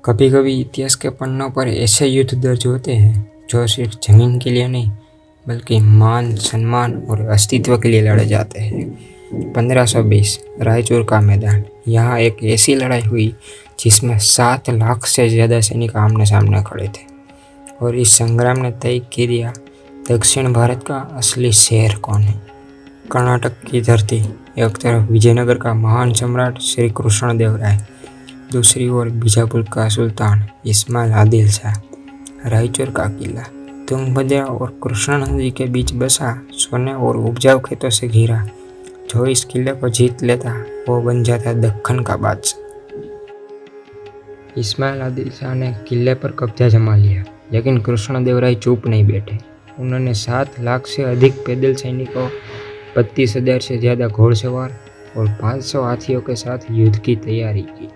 कभी कभी इतिहास के पन्नों पर ऐसे युद्ध दर्ज होते हैं जो सिर्फ जमीन के लिए नहीं बल्कि मान, सम्मान और अस्तित्व के लिए लड़े जाते हैं। 1520 रायचूर का मैदान, यहाँ एक ऐसी लड़ाई हुई जिसमें 7 लाख से ज़्यादा सैनिक आमने सामने खड़े थे और इस संग्राम ने तय कर दिया दक्षिण भारत का असली शेर कौन है। कर्नाटक की धरती, एक तरफ विजयनगर का महान सम्राट श्री कृष्णदेवराय, दूसरी ओर बीजापुर का सुल्तान इस्माइल आदिल शाह। रायचूर का किला तुंगभद्रा और कृष्णा नदी के बीच बसा, सोने और उपजाऊ खेतों से घिरा। जो इस किले को जीत लेता वो बन जाता दक्कन का बादशाह। इस्माइल आदिल शाह ने किले पर कब्जा जमा लिया, लेकिन कृष्णदेवराय चुप नहीं बैठे। उन्होंने 7 लाख से अधिक पैदल सैनिकों, 32,000 से ज़्यादा घोड़सवार और 500 हाथियों के साथ युद्ध की तैयारी की।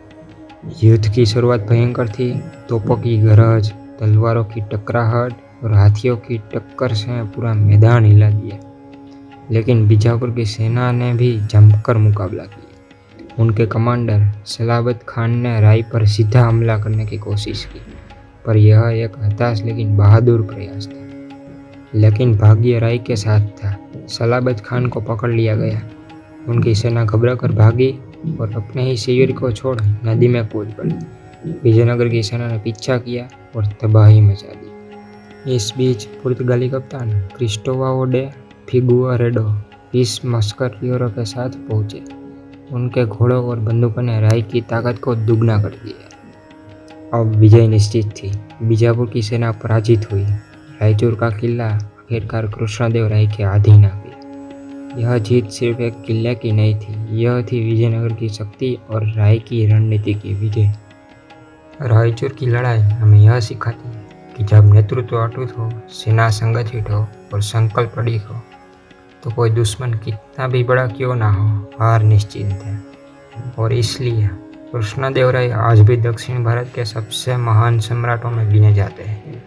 युद्ध की शुरुआत भयंकर थी। तोपों की गरज, तलवारों की टकराहट और हाथियों की टक्कर से पूरा मैदान हिला दिया। लेकिन बीजापुर की सेना ने भी जमकर मुकाबला किया। उनके कमांडर सलाबत खान ने राय पर सीधा हमला करने की कोशिश की, पर यह एक हताश लेकिन बहादुर प्रयास था। लेकिन भाग्य राय के साथ था। सलाबत खान को पकड़ लिया गया। उनकी सेना घबराकर भागी और अपने ही शिविर को छोड़ नदी में कूद पड़ी। विजयनगर की सेना ने पीछा किया और तबाही मचा दी। इस बीच पुर्तगाली कप्तान क्रिस्टोवाओ डे फिगुआरेडो 20 मस्कटियरों के साथ पहुंचे। उनके घोड़ों और बंदूकों ने राय की ताकत को दुगना कर दिया। अब विजय निश्चित थी। बीजापुर की सेना पराजित हुई। रायचूर का किला आखिरकार कृष्णदेवराय के अधीन आ गया। यह जीत सिर्फ एक किले की नहीं थी, यह थी विजयनगर की शक्ति और राय की रणनीति की विजय। रायचूर की लड़ाई हमें यह सिखाती है कि जब नेतृत्व अटूट हो, सेना संगठित हो और संकल्प अडिग हो, तो कोई दुश्मन कितना भी बड़ा क्यों ना हो, हार निश्चित है। और इसलिए कृष्णदेवराय आज भी दक्षिण भारत के सबसे महान सम्राटों में गिने जाते हैं।